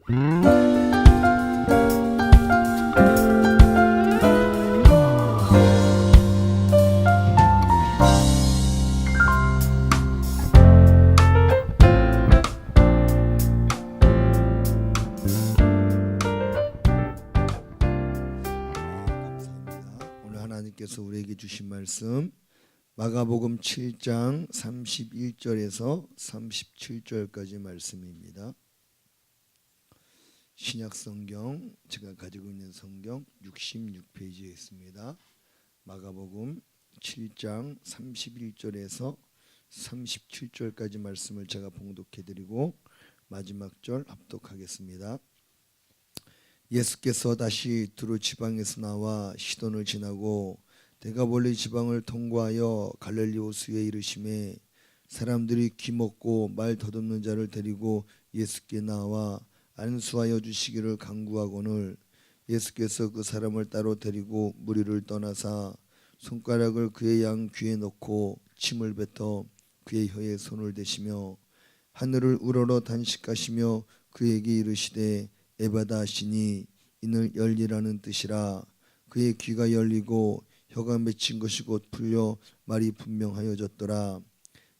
오늘 하나님께서 우리에게 주신 말씀 마가복음 7장 31절에서 37절까지 말씀입니다. 신약성경 제가 가지고 있는 성경 66페이지에 있습니다. 마가복음 7장 31절에서 37절까지 말씀을 제가 봉독해드리고 마지막 절 합독하겠습니다. 예수께서 다시 두로 지방에서 나와 시돈을 지나고 데가볼리 지방을 통과하여 갈릴리 호수에 이르심에 사람들이 귀먹고 말 더듬는 자를 데리고 예수께 나와 안수하여 주시기를 간구하거늘 예수께서 그 사람을 따로 데리고 무리를 떠나사 손가락을 그의 양 귀에 넣고 침을 뱉어 그의 혀에 손을 대시며 하늘을 우러러 단식하시며 그에게 이르시되 에바다 하시니 이는 열리라는 뜻이라. 그의 귀가 열리고 혀가 맺힌 것이 곧 풀려 말이 분명하여졌더라.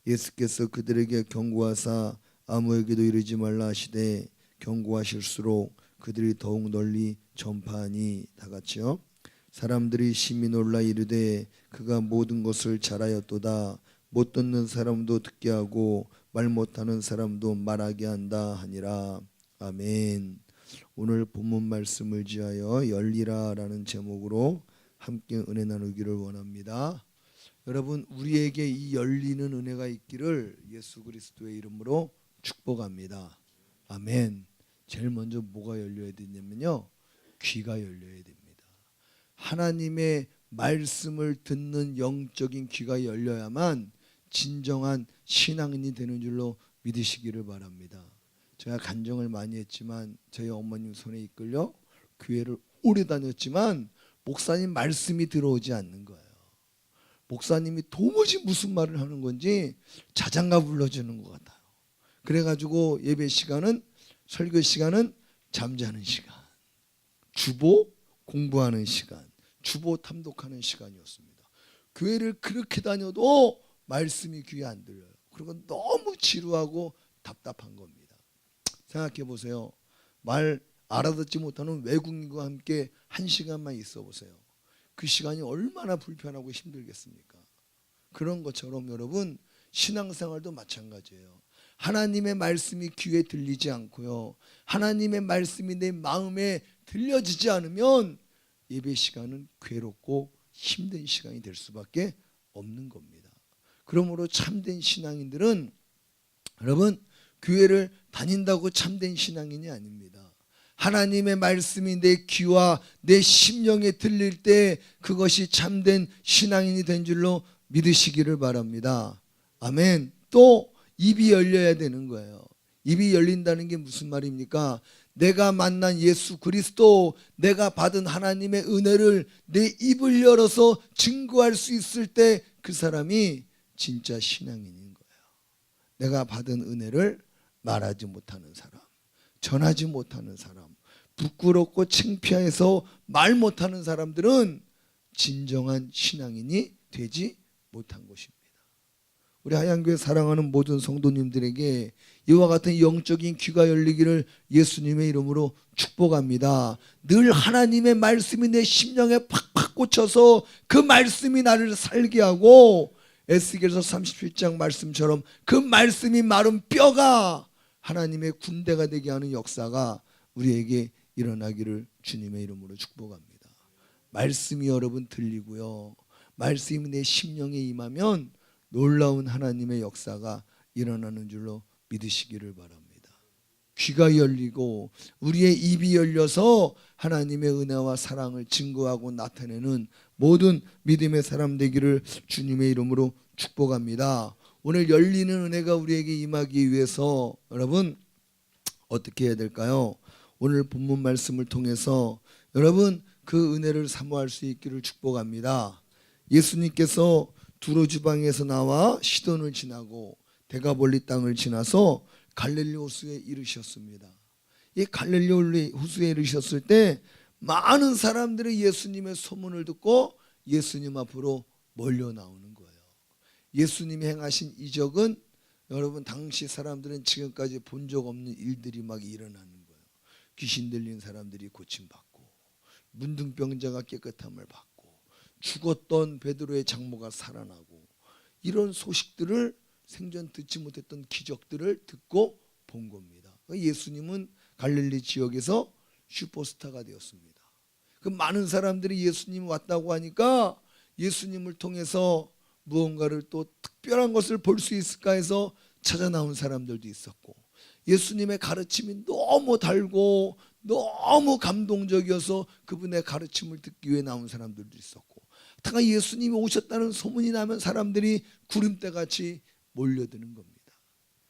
예수께서 그들에게 경고하사 아무에게도 이르지 말라 하시되 경고하실수록 그들이 더욱 널리 전파하니. 다 같이요. 사람들이 심히 놀라 이르되 그가 모든 것을 잘하였도다. 못 듣는 사람도 듣게 하고 말 못하는 사람도 말하게 한다 하니라. 아멘. 오늘 본문 말씀을 지하여 열리라라는 제목으로 함께 은혜 나누기를 원합니다. 여러분, 우리에게 이 열리는 은혜가 있기를 예수 그리스도의 이름으로 축복합니다. 아멘. 제일 먼저 뭐가 열려야 되냐면요, 귀가 열려야 됩니다. 하나님의 말씀을 듣는 영적인 귀가 열려야만 진정한 신앙인이 되는 줄로 믿으시기를 바랍니다. 제가 간증을 많이 했지만 저희 어머님 손에 이끌려 교회를 오래 다녔지만 목사님 말씀이 들어오지 않는 거예요. 목사님이 도무지 무슨 말을 하는 건지 자장가 불러주는 것 같아요. 그래가지고 예배 시간은, 설교 시간은 잠자는 시간, 주보 공부하는 시간, 주보 탐독하는 시간이었습니다. 교회를 그렇게 다녀도 말씀이 귀에 안 들려요. 그리고 너무 지루하고 답답한 겁니다. 생각해 보세요. 말 알아듣지 못하는 외국인과 함께 1시간만 있어 보세요. 그 시간이 얼마나 불편하고 힘들겠습니까? 그런 것처럼 여러분, 신앙생활도 마찬가지예요. 하나님의 말씀이 귀에 들리지 않고요, 하나님의 말씀이 내 마음에 들려지지 않으면 예배 시간은 괴롭고 힘든 시간이 될 수밖에 없는 겁니다. 그러므로 참된 신앙인들은 여러분, 교회를 다닌다고 참된 신앙인이 아닙니다. 하나님의 말씀이 내 귀와 내 심령에 들릴 때 그것이 참된 신앙인이 된 줄로 믿으시기를 바랍니다. 아멘. 또 입이 열려야 되는 거예요. 입이 열린다는 게 무슨 말입니까? 내가 만난 예수 그리스도, 내가 받은 하나님의 은혜를 내 입을 열어서 증거할 수 있을 때 그 사람이 진짜 신앙인인 거예요. 내가 받은 은혜를 말하지 못하는 사람, 전하지 못하는 사람, 부끄럽고 창피해서 말 못하는 사람들은 진정한 신앙인이 되지 못한 것입니다. 우리 하얀교회 사랑하는 모든 성도님들에게 이와 같은 영적인 귀가 열리기를 예수님의 이름으로 축복합니다. 늘 하나님의 말씀이 내 심령에 팍팍 꽂혀서 그 말씀이 나를 살게 하고, 에스겔서 37장 말씀처럼 그 말씀이 마른 뼈가 하나님의 군대가 되게 하는 역사가 우리에게 일어나기를 주님의 이름으로 축복합니다. 말씀이 여러분 들리고요, 말씀이 내 심령에 임하면 놀라운 하나님의 역사가 일어나는 줄로 믿으시기를 바랍니다. 귀가 열리고 우리의 입이 열려서 하나님의 은혜와 사랑을 증거하고 나타내는 모든 믿음의 사람 되기를 주님의 이름으로 축복합니다. 오늘 열리는 은혜가 우리에게 임하기 위해서 여러분 어떻게 해야 될까요? 오늘 본문 말씀을 통해서 여러분 그 은혜를 사모할 수 있기를 축복합니다. 예수님께서 두로 지방에서 나와 시돈을 지나고 데가볼리 땅을 지나서 갈릴리 호수에 이르셨습니다. 이 갈릴리 호수에 이르셨을 때 많은 사람들이 예수님의 소문을 듣고 예수님 앞으로 몰려 나오는 거예요. 예수님이 행하신 이적은 여러분 당시 사람들은 지금까지 본 적 없는 일들이 막 일어나는 거예요. 귀신 들린 사람들이 고침받고, 문둥병자가 깨끗함을 받고, 죽었던 베드로의 장모가 살아나고, 이런 소식들을 생전 듣지 못했던 기적들을 듣고 본 겁니다. 예수님은 갈릴리 지역에서 슈퍼스타가 되었습니다. 그 많은 사람들이 예수님이 왔다고 하니까 예수님을 통해서 무언가를 또 특별한 것을 볼 수 있을까 해서 찾아 나온 사람들도 있었고, 예수님의 가르침이 너무 달고 너무 감동적이어서 그분의 가르침을 듣기 위해 나온 사람들도 있었고, 다가 예수님이 오셨다는 소문이 나면 사람들이 구름대같이 몰려드는 겁니다.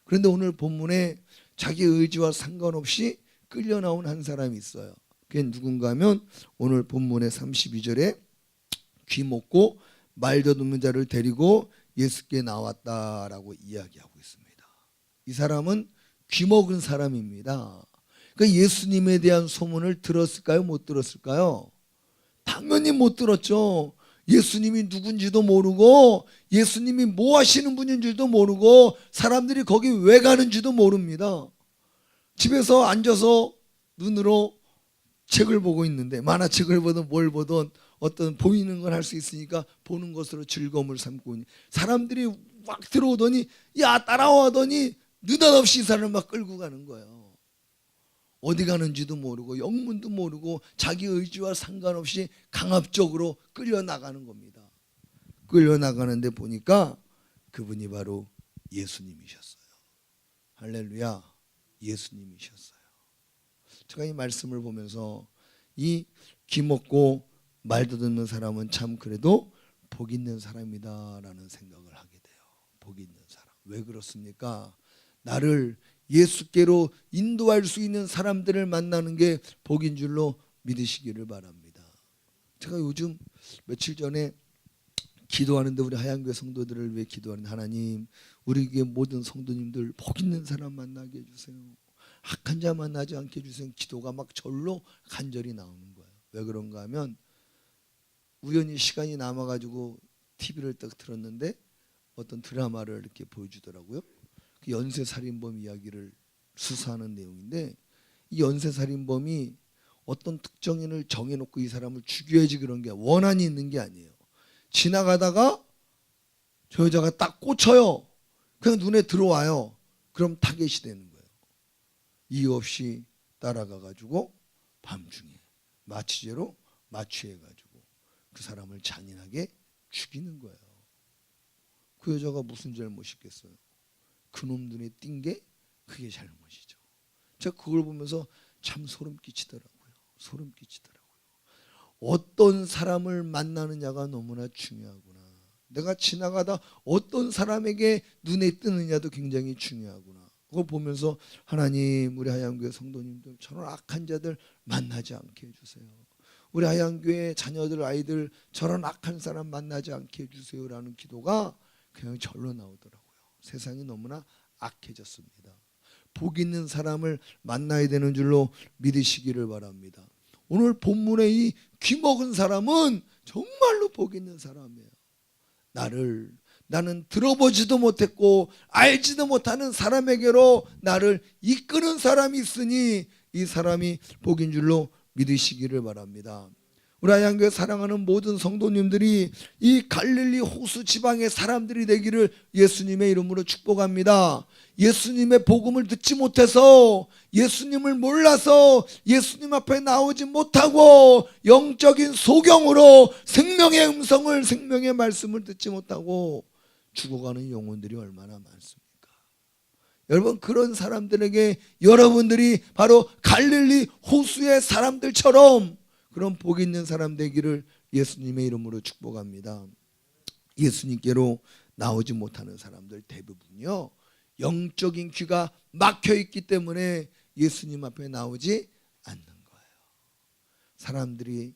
그런데 오늘 본문에 자기 의지와 상관없이 끌려 나온 한 사람이 있어요. 그게 누군가 하면 오늘 본문의 32절에 귀 먹고 말 더듬는 자를 데리고 예수께 나왔다라고 이야기하고 있습니다. 이 사람은 귀 먹은 사람입니다. 그러니까 예수님에 대한 소문을 들었을까요? 못 들었을까요? 당연히 못 들었죠. 예수님이 누군지도 모르고 예수님이 뭐 하시는 분인 줄도 모르고 사람들이 거기 왜 가는지도 모릅니다. 집에서 앉아서 눈으로 책을 보고 있는데, 만화책을 보든 뭘 보든 어떤 보이는 걸 할 수 있으니까 보는 것으로 즐거움을 삼고 있는 사람들이 막 들어오더니 야 따라와더니 느닷없이 이 사람을 막 끌고 가는 거예요. 어디 가는지도 모르고 영문도 모르고 자기 의지와 상관없이 강압적으로 끌려나가는 겁니다. 끌려나가는데 보니까 그분이 바로 예수님이셨어요. 할렐루야, 예수님이셨어요. 제가 이 말씀을 보면서 이 귀 먹고 말도 듣는 사람은 참 그래도 복 있는 사람이다라는 생각을 하게 돼요. 복 있는 사람. 왜 그렇습니까? 나를 예수께로 인도할 수 있는 사람들을 만나는 게 복인 줄로 믿으시기를 바랍니다. 제가 요즘 며칠 전에 기도하는데 우리 하얀교회 성도들을 위해 기도하는데, 하나님 우리 교회 모든 성도님들 복 있는 사람 만나게 해주세요. 악한 자 만나지 않게 해주세요. 기도가 막 절로 간절히 나오는 거예요. 왜 그런가 하면 우연히 시간이 남아가지고 TV를 딱 틀었는데 어떤 드라마를 이렇게 보여주더라고요. 그 연쇄살인범 이야기를 수사하는 내용인데, 이 연쇄살인범이 어떤 특정인을 정해놓고 이 사람을 죽여야지 그런 게 원한이 있는 게 아니에요. 지나가다가 저 여자가 딱 꽂혀요. 그냥 눈에 들어와요. 그럼 타겟이 되는 거예요. 이유 없이 따라가가지고 밤중에 마취제로 마취해가지고 그 사람을 잔인하게 죽이는 거예요. 그 여자가 무슨 잘못이 있겠어요? 그놈 눈에 띈 게 그게 잘못이죠. 제가 그걸 보면서 참 소름 끼치더라고요. 소름 끼치더라고요. 어떤 사람을 만나느냐가 너무나 중요하구나. 내가 지나가다 어떤 사람에게 눈에 뜨느냐도 굉장히 중요하구나. 그걸 보면서 하나님 우리 하얀교회 성도님들 저런 악한 자들 만나지 않게 해주세요. 우리 하얀교회 자녀들 아이들 저런 악한 사람 만나지 않게 해주세요라는 기도가 그냥 절로 나오더라고요. 세상이 너무나 악해졌습니다. 복 있는 사람을 만나야 되는 줄로 믿으시기를 바랍니다. 오늘 본문의 이 귀먹은 사람은 정말로 복 있는 사람이에요. 나는 들어보지도 못했고 알지도 못하는 사람에게로 나를 이끄는 사람이 있으니 이 사람이 복인 줄로 믿으시기를 바랍니다. 우리 하얀교회 사랑하는 모든 성도님들이 이 갈릴리 호수 지방의 사람들이 되기를 예수님의 이름으로 축복합니다. 예수님의 복음을 듣지 못해서, 예수님을 몰라서 예수님 앞에 나오지 못하고 영적인 소경으로 생명의 음성을, 생명의 말씀을 듣지 못하고 죽어가는 영혼들이 얼마나 많습니까? 여러분, 그런 사람들에게 여러분들이 바로 갈릴리 호수의 사람들처럼 그런 복 있는 사람 되기를 예수님의 이름으로 축복합니다. 예수님께로 나오지 못하는 사람들 대부분요, 영적인 귀가 막혀 있기 때문에 예수님 앞에 나오지 않는 거예요. 사람들이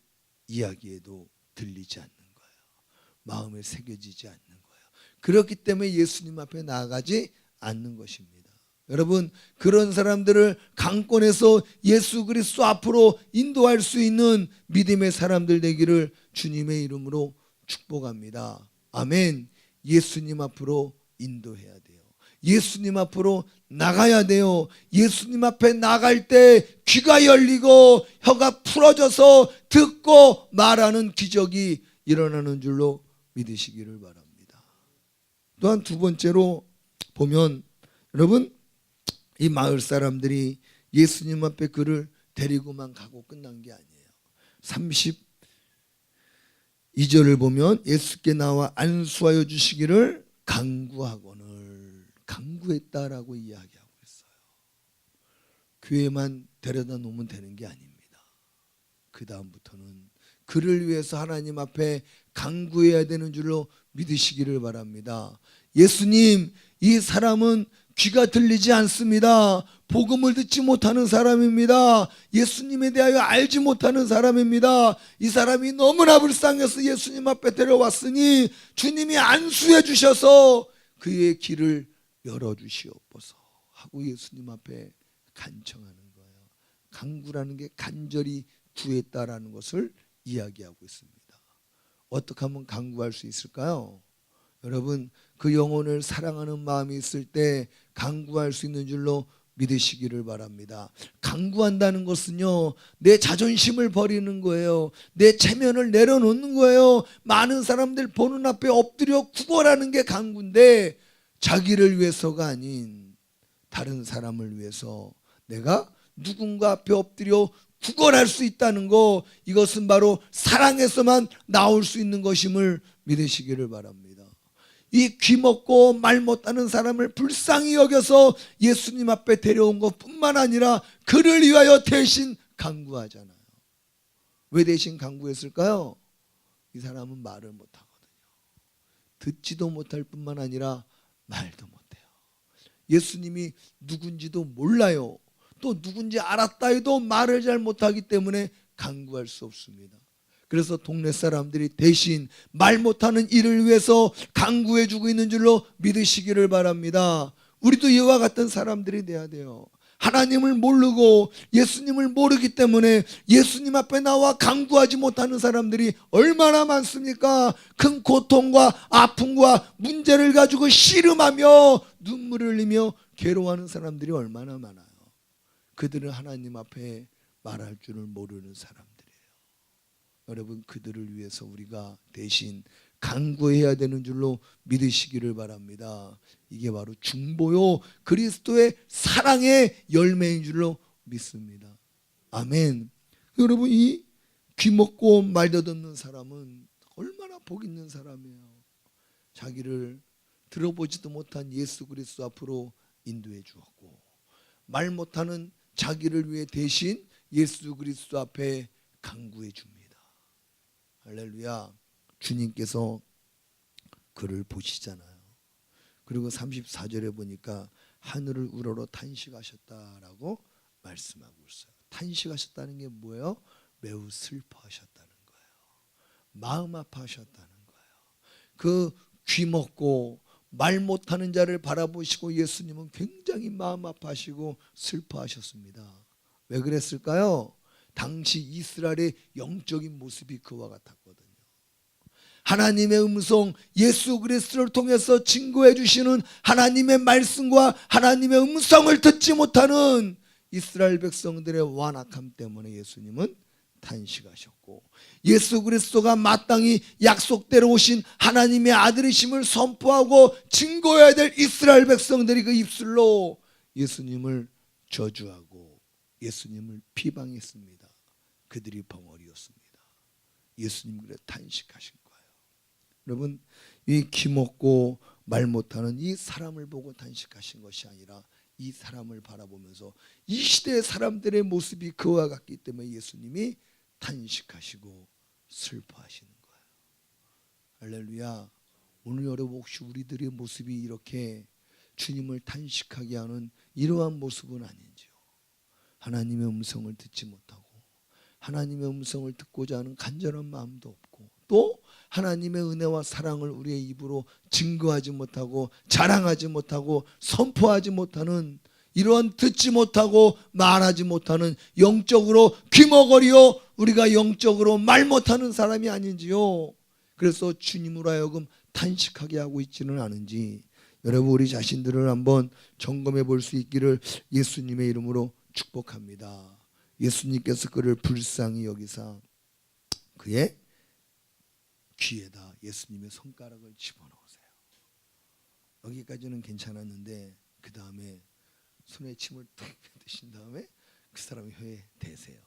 이야기해도 들리지 않는 거예요. 마음에 새겨지지 않는 거예요. 그렇기 때문에 예수님 앞에 나아가지 않는 것입니다. 여러분, 그런 사람들을 강권해서 예수 그리스도 앞으로 인도할 수 있는 믿음의 사람들 되기를 주님의 이름으로 축복합니다. 아멘. 예수님 앞으로 인도해야 돼요. 예수님 앞으로 나가야 돼요. 예수님 앞에 나갈 때 귀가 열리고 혀가 풀어져서 듣고 말하는 기적이 일어나는 줄로 믿으시기를 바랍니다. 또한 두 번째로 보면, 여러분, 이 마을 사람들이 예수님 앞에 그를 데리고만 가고 끝난 게 아니에요. 32절을 보면 예수께 나와 안수하여 주시기를 강구했다라고 이야기하고 있어요. 교회만 데려다 놓으면 되는 게 아닙니다. 그 다음부터는 그를 위해서 하나님 앞에 강구해야 되는 줄로 믿으시기를 바랍니다. 예수님, 이 사람은 귀가 들리지 않습니다. 복음을 듣지 못하는 사람입니다. 예수님에 대하여 알지 못하는 사람입니다. 이 사람이 너무나 불쌍해서 예수님 앞에 데려왔으니 주님이 안수해 주셔서 그의 길을 열어주시옵소서 하고 예수님 앞에 간청하는 거예요. 강구라는 게 간절히 구했다라는 것을 이야기하고 있습니다. 어떻게 하면 강구할 수 있을까요? 여러분, 그 영혼을 사랑하는 마음이 있을 때 강구할 수 있는 줄로 믿으시기를 바랍니다. 강구한다는 것은요, 내 자존심을 버리는 거예요. 내 체면을 내려놓는 거예요. 많은 사람들 보는 앞에 엎드려 구걸하는 게 강구인데, 자기를 위해서가 아닌 다른 사람을 위해서 내가 누군가 앞에 엎드려 구걸할 수 있다는 거, 이것은 바로 사랑에서만 나올 수 있는 것임을 믿으시기를 바랍니다. 이 귀먹고 말 못하는 사람을 불쌍히 여겨서 예수님 앞에 데려온 것뿐만 아니라 그를 위하여 대신 강구하잖아요. 왜 대신 강구했을까요? 이 사람은 말을 못하거든요. 듣지도 못할 뿐만 아니라 말도 못해요. 예수님이 누군지도 몰라요. 또 누군지 알았다 해도 말을 잘 못하기 때문에 강구할 수 없습니다. 그래서 동네 사람들이 대신 말 못하는 이를 위해서 강구해주고 있는 줄로 믿으시기를 바랍니다. 우리도 이와 같은 사람들이 돼야 돼요. 하나님을 모르고 예수님을 모르기 때문에 예수님 앞에 나와 강구하지 못하는 사람들이 얼마나 많습니까? 큰 고통과 아픔과 문제를 가지고 씨름하며 눈물을 흘리며 괴로워하는 사람들이 얼마나 많아요. 그들은 하나님 앞에 말할 줄을 모르는 사람들이에요. 여러분, 그들을 위해서 우리가 대신 강구해야 되는 줄로 믿으시기를 바랍니다. 이게 바로 중보요 그리스도의 사랑의 열매인 줄로 믿습니다. 아멘. 여러분, 이 귀먹고 말도 듣는 사람은 얼마나 복 있는 사람이에요. 자기를 들어보지도 못한 예수 그리스도 앞으로 인도해 주었고, 말 못하는 자기를 위해 대신 예수 그리스도 앞에 강구해 줍니다. 할렐루야. 주님께서 그를 보시잖아요. 그리고 34절에 보니까 하늘을 우러러 탄식하셨다라고 말씀하고 있어요. 탄식하셨다는 게 뭐예요? 매우 슬퍼하셨다는 거예요. 마음 아파하셨다는 거예요. 그 귀먹고 말 못하는 자를 바라보시고 예수님은 굉장히 마음 아파하시고 슬퍼하셨습니다. 왜 그랬을까요? 당시 이스라엘의 영적인 모습이 그와 같았거든요. 하나님의 음성, 예수 그리스도를 통해서 증거해 주시는 하나님의 말씀과 하나님의 음성을 듣지 못하는 이스라엘 백성들의 완악함 때문에 예수님은 탄식하셨고, 예수 그리스도가 마땅히 약속대로 오신 하나님의 아들이심을 선포하고 증거해야 될 이스라엘 백성들이 그 입술로 예수님을 저주하고 예수님을 비방했습니다. 그들이 벙어리였습니다. 예수님 그래 탄식하신 거예요. 여러분, 이 귀먹고 말 못하는 이 사람을 보고 탄식하신 것이 아니라 이 사람을 바라보면서 이 시대의 사람들의 모습이 그와 같기 때문에 예수님이 탄식하시고 슬퍼하시는 거예요. 할렐루야. 오늘 여러분, 혹시 우리들의 모습이 이렇게 주님을 탄식하게 하는 이러한 모습은 아닌지요? 하나님의 음성을 듣지 못하고 하나님의 음성을 듣고자 하는 간절한 마음도 없고, 또 하나님의 은혜와 사랑을 우리의 입으로 증거하지 못하고 자랑하지 못하고 선포하지 못하는 이러한 듣지 못하고 말하지 못하는 영적으로 귀머거리요 우리가 영적으로 말 못하는 사람이 아닌지요. 그래서 주님으로 하여금 탄식하게 하고 있지는 않은지 여러분 우리 자신들을 한번 점검해 볼 수 있기를 예수님의 이름으로 축복합니다. 예수님께서 그를 불쌍히 여기사 그의 귀에다 예수님의 손가락을 집어넣으세요. 여기까지는 괜찮았는데 그 다음에 손에 침을 탁 드신 다음에 그 사람 혀에 대세요.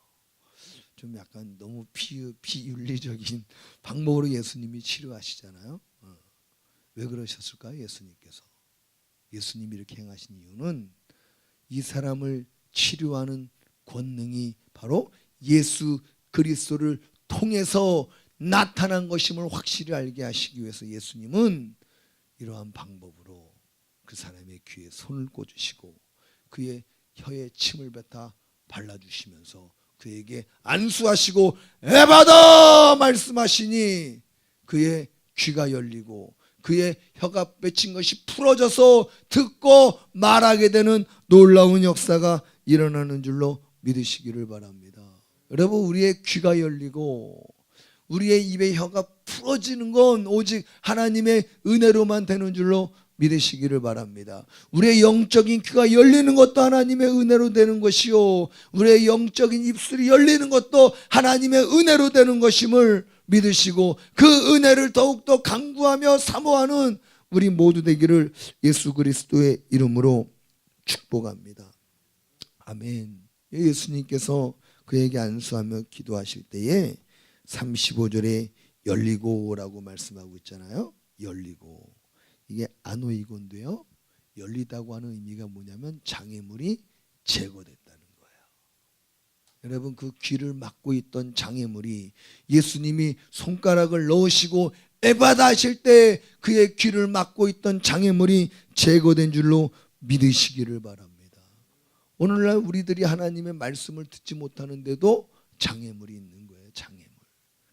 좀 약간 너무 비윤리적인 방법으로 예수님이 치료하시잖아요. 왜 그러셨을까요? 예수님이 이렇게 행하신 이유는 이 사람을 치료하는 권능이 바로 예수 그리스도를 통해서 나타난 것임을 확실히 알게 하시기 위해서 예수님은 이러한 방법으로 그 사람의 귀에 손을 꽂으시고 그의 혀에 침을 뱉어 발라주시면서 그에게 안수하시고 에바다 말씀하시니 그의 귀가 열리고 그의 혀가 맺힌 것이 풀어져서 듣고 말하게 되는 놀라운 역사가 일어나는 줄로 믿으시기를 바랍니다. 여러분 우리의 귀가 열리고 우리의 입의 혀가 풀어지는 건 오직 하나님의 은혜로만 되는 줄로 믿으시기를 바랍니다. 우리의 영적인 귀가 열리는 것도 하나님의 은혜로 되는 것이요 우리의 영적인 입술이 열리는 것도 하나님의 은혜로 되는 것임을 믿으시고 그 은혜를 더욱더 강구하며 사모하는 우리 모두 되기를 예수 그리스도의 이름으로 축복합니다. 아멘. 예수님께서 그에게 안수하며 기도하실 때에 35절에 열리고라고 말씀하고 있잖아요. 열리고 이게 아노이곤데요. 열리다고 하는 의미가 뭐냐면 장애물이 제거됐다는 거예요. 여러분 그 귀를 막고 있던 장애물이 예수님이 손가락을 넣으시고 에바다 하실 때 그의 귀를 막고 있던 장애물이 제거된 줄로 믿으시기를 바랍니다. 오늘날 우리들이 하나님의 말씀을 듣지 못하는데도 장애물이 있는 거예요. 장애물.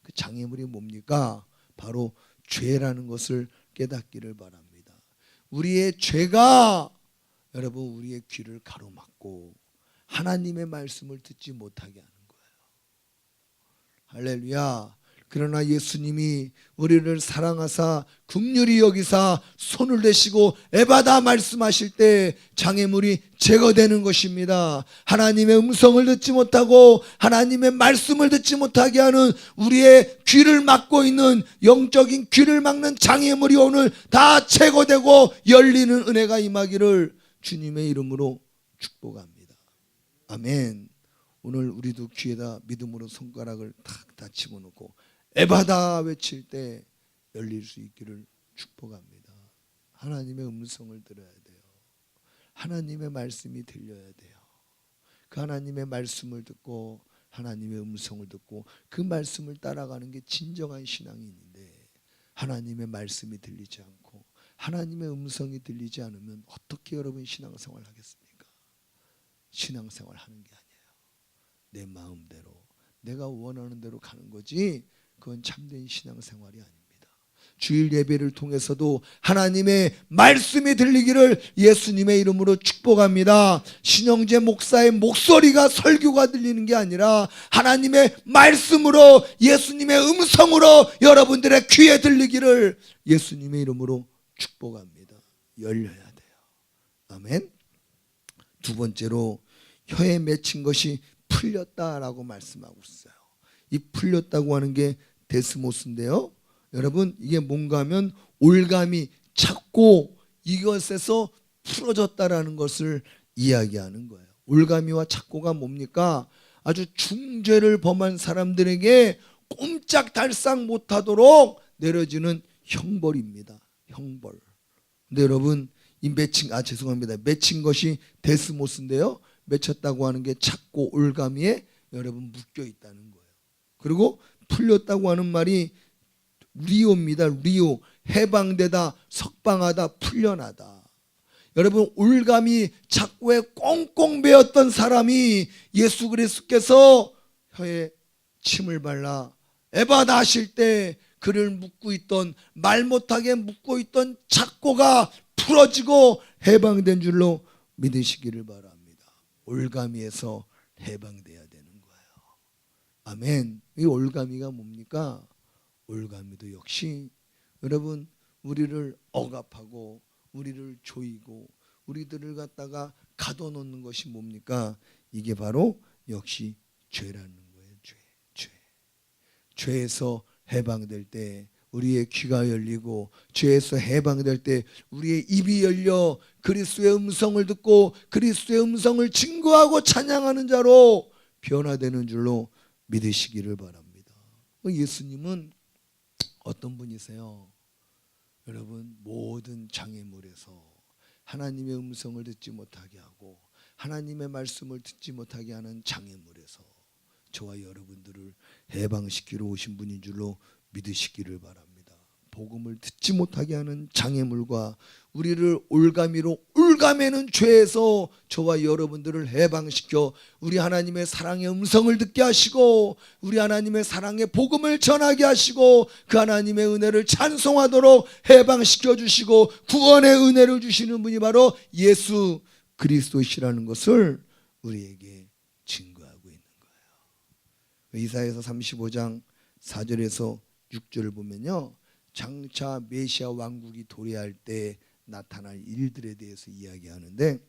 그 장애물이 뭡니까? 바로 죄라는 것을 깨닫기를 바랍니다. 우리의 죄가 여러분 우리의 귀를 가로막고 하나님의 말씀을 듣지 못하게 하는 거예요. 할렐루야. 그러나 예수님이 우리를 사랑하사 긍휼히 여기사 손을 대시고 에바다 말씀하실 때 장애물이 제거되는 것입니다. 하나님의 음성을 듣지 못하고 하나님의 말씀을 듣지 못하게 하는 우리의 귀를 막고 있는 영적인 귀를 막는 장애물이 오늘 다 제거되고 열리는 은혜가 임하기를 주님의 이름으로 축복합니다. 아멘. 오늘 우리도 귀에다 믿음으로 손가락을 탁 다 집어넣고 에바다 외칠 때 열릴 수 있기를 축복합니다. 하나님의 음성을 들어야 돼요. 하나님의 말씀이 들려야 돼요. 그 하나님의 말씀을 듣고 하나님의 음성을 듣고 그 말씀을 따라가는 게 진정한 신앙인인데 하나님의 말씀이 들리지 않고 하나님의 음성이 들리지 않으면 어떻게 여러분 신앙생활 하겠습니까? 신앙생활 하는 게 아니에요. 내 마음대로 내가 원하는 대로 가는 거지 그건 참된 신앙생활이 아닙니다. 주일 예배를 통해서도 하나님의 말씀이 들리기를 예수님의 이름으로 축복합니다. 신영재 목사의 목소리가 설교가 들리는 게 아니라 하나님의 말씀으로 예수님의 음성으로 여러분들의 귀에 들리기를 예수님의 이름으로 축복합니다. 열려야 돼요. 아멘. 두 번째로 혀에 맺힌 것이 풀렸다라고 말씀하고 있어요. 이 풀렸다고 하는 게 데스모스인데요. 여러분 이게 뭔가 하면 올감이 찾고 이것에서 풀어졌다라는 것을 이야기하는 거예요. 올가미와 착고가 뭡니까? 아주 중죄를 범한 사람들에게 꼼짝달싹 못하도록 내려지는 형벌입니다. 형벌. 근데 여러분 이 맺힌 것이 데스모스인데요. 맺혔다고 하는 게 착고 올가미에 여러분 묶여 있다는 거예요. 그리고 풀렸다고 하는 말이 리오입니다. 리오. 해방되다, 석방하다, 풀려나다. 여러분 올감이 착고에 꽁꽁 매었던 사람이 예수 그리스도께서 혀에 침을 발라 에바다 하실 때 그를 묶고 있던 말 못하게 묶고 있던 착고가 풀어지고 해방된 줄로 믿으시기를 바랍니다. 올가미에서 해방돼야 되는 거예요. 아멘. 이 올가미가 뭡니까? 올가미도 역시 여러분 우리를 억압하고 우리를 조이고 우리들을 갖다가 가둬놓는 것이 뭡니까? 이게 바로 역시 죄라는 거예요. 죄에서 해방될 때 우리의 귀가 열리고 죄에서 해방될 때 우리의 입이 열려 그리스도의 음성을 듣고 그리스도의 음성을 증거하고 찬양하는 자로 변화되는 줄로 믿으시기를 바랍니다. 예수님은 어떤 분이세요? 여러분 모든 장애물에서 하나님의 음성을 듣지 못하게 하고 하나님의 말씀을 듣지 못하게 하는 장애물에서 저와 여러분들을 해방시키러 오신 분인 줄로 믿으시기를 바랍니다. 복음을 듣지 못하게 하는 장애물과 우리를 올가매는 죄에서 저와 여러분들을 해방시켜 우리 하나님의 사랑의 음성을 듣게 하시고 우리 하나님의 사랑의 복음을 전하게 하시고 그 하나님의 은혜를 찬송하도록 해방시켜 주시고 구원의 은혜를 주시는 분이 바로 예수 그리스도시라는 것을 우리에게 증거하고 있는 거예요. 이사야서 35장 4절에서 6절을 보면요, 장차 메시아 왕국이 도래할 때 나타날 일들에 대해서 이야기하는데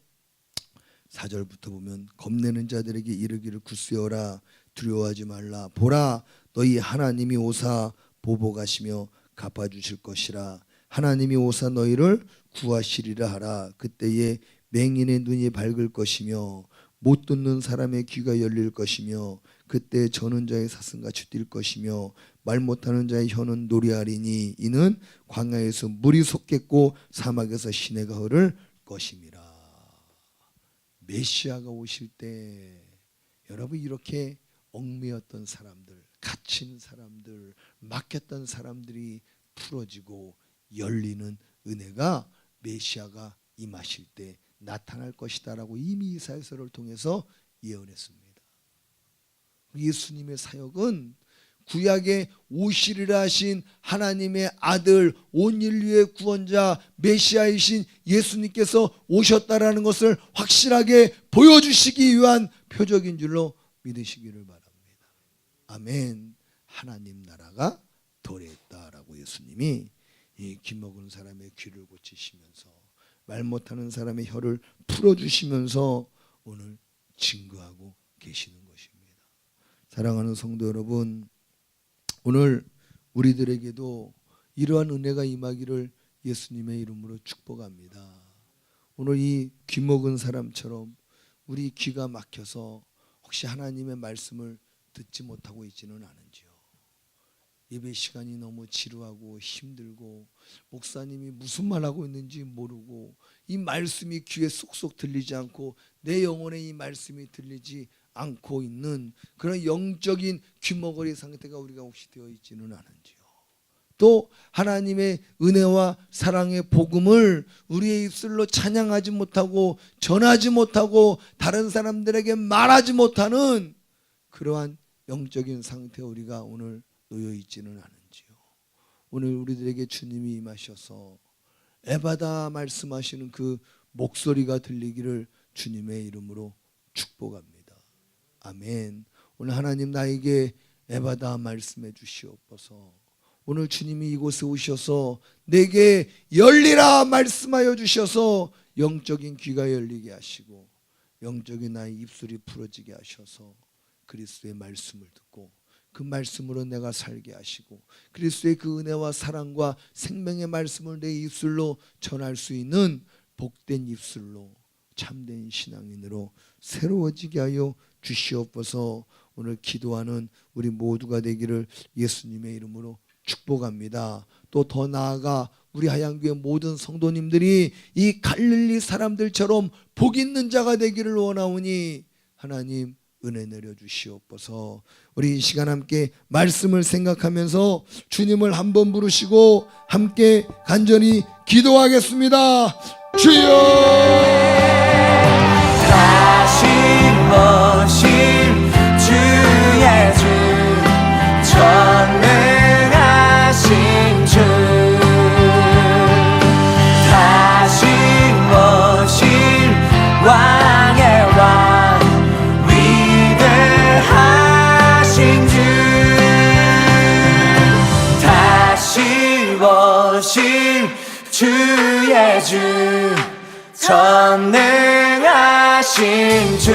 4절부터 보면 겁내는 자들에게 이르기를 굳세어라 두려워하지 말라 보라 너희 하나님이 오사 보복하시며 갚아주실 것이라 하나님이 오사 너희를 구하시리라 하라 그때에 맹인의 눈이 밝을 것이며 못 듣는 사람의 귀가 열릴 것이며 그때 저는 자의 사슴같이 뛸 것이며 말 못하는 자의 혀는 노래하리니 이는 광야에서 물이 솟겠고 사막에서 시내가 흐를 것임이라. 메시아가 오실 때 여러분 이렇게 얽매였던 사람들, 갇힌 사람들, 막혔던 사람들이 풀어지고 열리는 은혜가 메시아가 임하실 때 나타날 것이다라고 이미 이사야서를 통해서 예언했습니다. 예수님의 사역은 구약에 오시리라 하신 하나님의 아들 온 인류의 구원자 메시아이신 예수님께서 오셨다라는 것을 확실하게 보여주시기 위한 표적인 줄로 믿으시기를 바랍니다. 아멘. 하나님 나라가 도래했다라고 예수님이 이 귀먹은 사람의 귀를 고치시면서 말 못하는 사람의 혀를 풀어주시면서 오늘 증거하고 계시는 것입니다. 사랑하는 성도 여러분, 오늘 우리들에게도 이러한 은혜가 임하기를 예수님의 이름으로 축복합니다. 오늘 이 귀먹은 사람처럼 우리 귀가 막혀서 혹시 하나님의 말씀을 듣지 못하고 있지는 않은지요. 예배 시간이 너무 지루하고 힘들고 목사님이 무슨 말하고 있는지 모르고 이 말씀이 귀에 쏙쏙 들리지 않고 내 영혼에 이 말씀이 들리지 않고 있는 그런 영적인 귀머거리 상태가 우리가 혹시 되어 있지는 않은지요. 또 하나님의 은혜와 사랑의 복음을 우리의 입술로 찬양하지 못하고 전하지 못하고 다른 사람들에게 말하지 못하는 그러한 영적인 상태에 우리가 오늘 놓여 있지는 않은지요. 오늘 우리들에게 주님이 임하셔서 에바다 말씀하시는 그 목소리가 들리기를 주님의 이름으로 축복합니다. 아멘. 오늘 하나님 나에게 에바다 말씀해 주시옵소서. 오늘 주님이 이곳에 오셔서 내게 열리라 말씀하여 주셔서 영적인 귀가 열리게 하시고 영적인 나의 입술이 풀어지게 하셔서 그리스도의 말씀을 듣고 그 말씀으로 내가 살게 하시고 그리스도의 그 은혜와 사랑과 생명의 말씀을 내 입술로 전할 수 있는 복된 입술로 참된 신앙인으로 새로워지게 하여 주시옵소서. 오늘 기도하는 우리 모두가 되기를 예수님의 이름으로 축복합니다. 또 더 나아가 우리 하양교회 모든 성도님들이 이 갈릴리 사람들처럼 복 있는 자가 되기를 원하오니 하나님 은혜 내려주시옵소서. 우리 이 시간 함께 말씀을 생각하면서 주님을 한번 부르시고 함께 간절히 기도하겠습니다. 주여 다시 오실 주의 주 전능하신 주 다시 오실 기뻐하신 주의 주 전능하신 주